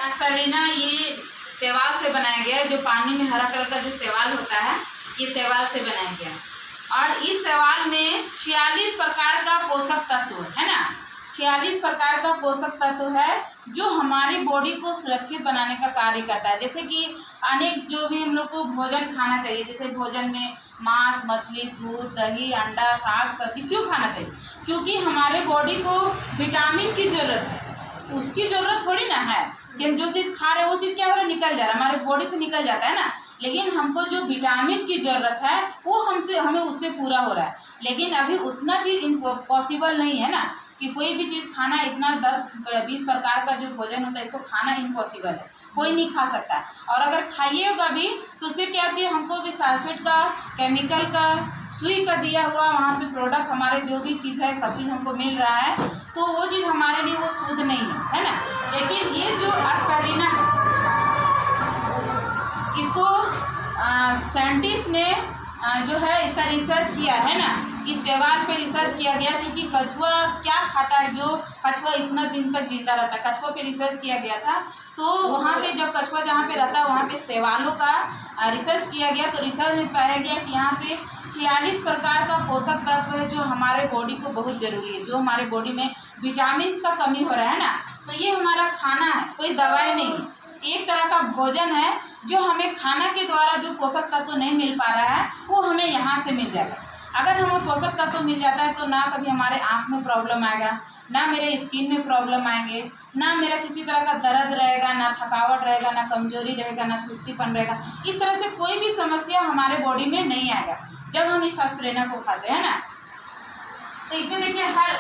एस्पिरिना ये शैवाल से बनाया गया है। जो पानी में हरा कलर का जो शैवाल होता है, ये शैवाल से बनाया गया है। और इस शैवाल में 46 प्रकार का पोषक तत्व है ना, 46 प्रकार का पोषक तत्व है जो हमारी बॉडी को सुरक्षित बनाने का कार्य करता है। जैसे कि अनेक जो भी हम लोग को भोजन खाना चाहिए, जैसे भोजन में मांस, मछली, दूध, दही, अंडा, साग सब्जी क्यों खाना चाहिए? क्योंकि हमारे बॉडी को विटामिन की ज़रूरत है। उसकी ज़रूरत थोड़ी ना है कि हम जो चीज़ खा रहे हैं वो चीज़ क्या हो रहा है, निकल जा रहा है, हमारे बॉडी से निकल जाता है ना। लेकिन हमको जो विटामिन की ज़रूरत है वो हमें उससे पूरा हो रहा है। लेकिन अभी उतना चीज़ पॉसिबल नहीं है ना कि कोई भी चीज़ खाना इतना 10-20 प्रकार का जो भोजन होता है इसको खाना इम्पॉसिबल है, कोई नहीं खा सकता। और अगर खाइएगा भी तो उससे क्या कि हमको भी सल्फेट का, केमिकल का, सुई का दिया हुआ वहाँ पे प्रोडक्ट, हमारे जो भी चीज़ है सब चीज़ हमको मिल रहा है, तो वो चीज़ हमारे लिए वो शुद्ध नहीं है ना। लेकिन ये जो एस्पिरिना है इसको साइंटिस्ट ने जो है इसका रिसर्च किया है ना, इस शैवाल पे रिसर्च किया गया कि कछुआ क्या खाता है, जो कछुआ इतना दिन तक जिंदा रहता है। कछुआ पे रिसर्च किया गया था, तो वहाँ पे जब कछुआ जहाँ पे रहता है वहाँ पे शैवालों का रिसर्च किया गया, तो रिसर्च में पाया गया कि यहाँ पे 46 प्रकार का पोषक तत्व है जो हमारे बॉडी को बहुत ज़रूरी है, जो हमारे बॉडी में विटामिन का कमी हो रहा है ना। तो ये हमारा खाना है, कोई दवाई नहीं, एक तरह का भोजन है जो हमें खाना के द्वारा जो पोषक तत्व नहीं मिल पा रहा है वो हमें यहाँ से मिल जाएगा। अगर हमें पोषक तत्व मिल जाता है तो ना कभी हमारे आँख में प्रॉब्लम आएगा, ना मेरे स्किन में प्रॉब्लम आएंगे, ना मेरा किसी तरह का दर्द रहेगा, ना थकावट रहेगा, ना कमजोरी रहेगा, ना सुस्तीपन रहेगा। इस तरह से कोई भी समस्या हमारे बॉडी में नहीं आएगा जब हम इस एस्पिरिना को खाते हैं ना। तो इसमें देखिए हर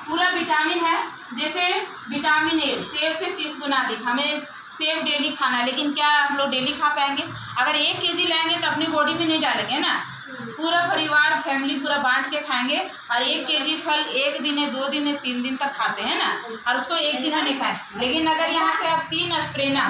पूरा विटामिन है। जैसे विटामिन ए सेब से 30 गुना अधिक, हमें सेब डेली खाना है, लेकिन क्या हम लोग डेली खा पाएंगे? अगर 1 केजी लाएंगे तो अपनी बॉडी में नहीं डालेंगे ना, पूरा परिवार फैमिली पूरा बांट के खाएंगे। और 1 केजी फल 1 दिन, 2 दिन, 3 दिन तक खाते हैं ना, और उसको 1 दिन में नहीं खाएं। लेकिन अगर यहाँ से आप 3 एस्पिरिना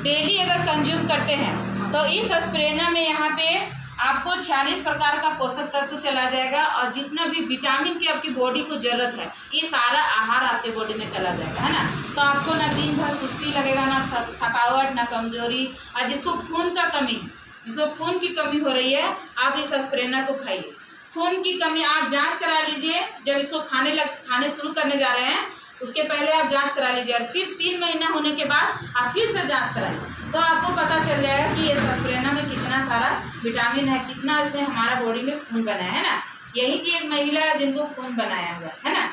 डेली अगर कंज्यूम करते हैं तो इस एस्पिरिना में यहाँ पे आपको 46 प्रकार का पोषक तत्व चला जाएगा, और जितना भी विटामिन की आपकी बॉडी को ज़रूरत है ये सारा आहार आपके बॉडी में चला जाएगा, है ना। तो आपको ना दिन भर सुस्ती लगेगा, ना थकावट, ना कमजोरी। और जिसको खून का कमी, जिसको खून की कमी हो रही है, आप इस एस्पिरिना को खाइए। खून की कमी आप जांच करा लीजिए, जब इसको खाने शुरू करने जा रहे हैं उसके पहले आप जांच करा लीजिए, और फिर 3 महीना होने के बाद आप फिर से जांच कराइए, तो आपको पता चल जाएगा कि इस एस्पिरिना में कितना सारा विटामिन है, कितना इसमें हमारा बॉडी में खून बना है ना। यही की एक महिला है जिनको खून बनाया हुआ है ना।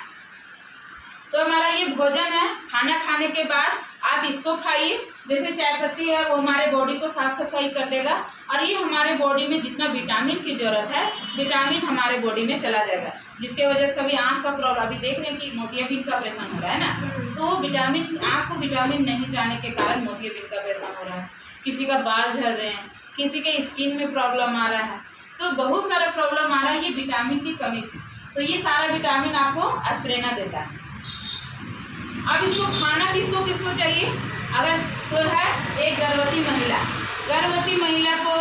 तो हमारा ये भोजन है, खाना खाने के बाद आप इसको खाइए। जैसे चाय पत्ती है वो हमारे बॉडी को साफ सफाई कर देगा, और ये हमारे बॉडी में जितना विटामिन की ज़रूरत है विटामिन हमारे बॉडी में चला जाएगा, जिसके वजह से कभी आँख का प्रॉब्लम, अभी देख रहे हैं कि मोतियाबिंद का ऑपरेशन हो रहा है ना, तो विटामिन, आँख को विटामिन नहीं जाने के कारण मोतियाबिंद का ऑपरेशन हो रहा है, किसी का बाल झड़ रहे हैं, किसी के स्किन में प्रॉब्लम आ रहा है, तो बहुत सारा प्रॉब्लम आ रहा है ये विटामिन की कमी से। तो ये सारा विटामिन आपको एस्पिरिना देता है। अब इसको खाना किसको किसको चाहिए? अगर तो है एक गर्भवती महिला को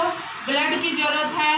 ब्लड की ज़रूरत है,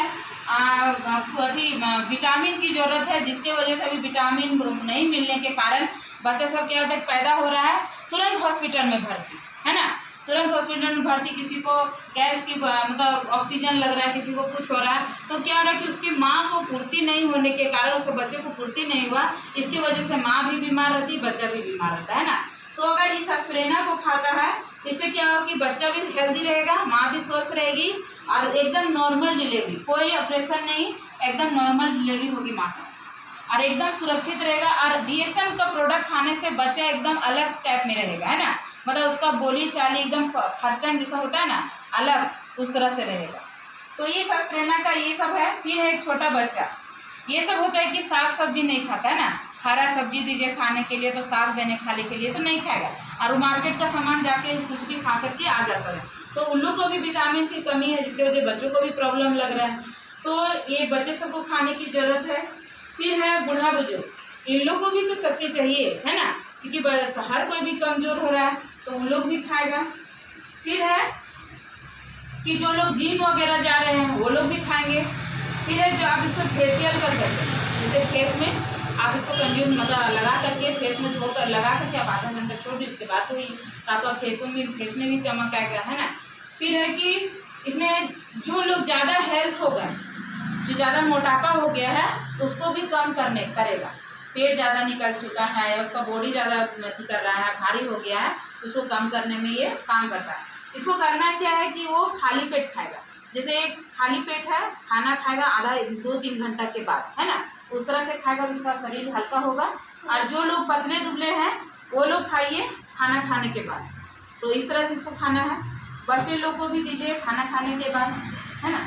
विटामिन की ज़रूरत है, जिसके वजह से अभी विटामिन नहीं मिलने के कारण बच्चा सब क्या होता है, पैदा हो रहा है तुरंत हॉस्पिटल में भर्ती, है ना। तुरंत हॉस्पिटल में भर्ती, किसी को गैस की मतलब ऑक्सीजन लग रहा है, किसी को कुछ हो रहा है, तो क्या हो रहा है कि उसकी माँ को पूर्ति नहीं होने के कारण, उसके बच्चे को पूर्ति नहीं हुआ, इसकी वजह से माँ भी बीमार रहती है, बच्चा भी बीमार रहता है ना। तो अगर इस एस्पिरिना को खाता है इससे क्या होगा कि बच्चा भी हेल्दी रहेगा, माँ भी स्वस्थ रहेगी, और एकदम नॉर्मल डिलीवरी, कोई ऑपरेशन नहीं, एकदम नॉर्मल डिलीवरी होगी माँ का, और एकदम सुरक्षित रहेगा। और डीएक्सएम का प्रोडक्ट खाने से बच्चा एकदम अलग टाइप में रहेगा, है ना, मतलब उसका बोली चाली एकदम खर्चन जैसा होता है ना, अलग उस तरह से रहेगा। तो ये एस्पिरिना का ये सब है। फिर है एक छोटा बच्चा, ये सब होता है कि साग सब्जी नहीं खाता है ना, हरा सब्जी दीजिए खाने के लिए तो साग देने खाने के लिए तो नहीं खाएगा, और वो मार्केट का सामान जाके कुछ भी खा करके आ जाता है, तो उन लोग को भी विटामिन की कमी है, जिसकी वजह बच्चों को भी प्रॉब्लम लग रहा है। तो ये बच्चे सबको खाने की ज़रूरत है। फिर है बूढ़ा बुजुर्ग, इन लोग को भी तो शक्ति चाहिए, है ना, क्योंकि हर कोई भी कमज़ोर हो रहा है तो उन लोग भी खाएगा। फिर है कि जो लोग जिम वगैरह जा रहे हैं वो लोग भी खाएंगे। फिर है जो आप इसको फेशियल कर सकते हैं, जैसे फेस में आप इसको कंज्यूम मतलब लगा करके फेस में धोकर लगा करके आप आधा घंटा छोड़ दीजिए, उसके बाद हुई तो आपका फेस में भी चमक आएगा, है ना। फिर है कि इसमें जो लोग ज़्यादा हेल्थ हो गए, जो ज़्यादा मोटापा हो गया है, तो उसको भी कम करेगा। पेट ज़्यादा निकल चुका है या उसका बॉडी ज़्यादा अथी कर रहा है, भारी हो गया है, तो उसको कम करने में ये काम करता है। इसको करना क्या है कि वो खाली पेट खाएगा। जैसे एक खाली पेट है, खाना खाएगा आधा 2-3 घंटा के बाद, है ना, उस तरह से खाएगा तो उसका शरीर हल्का होगा। और जो लोग पतले दुबले हैं वो लोग खाइए खाना खाने के बाद, तो इस तरह से इसको खाना है। बच्चे लोग को भी दीजिए खाना खाने के बाद, है ना।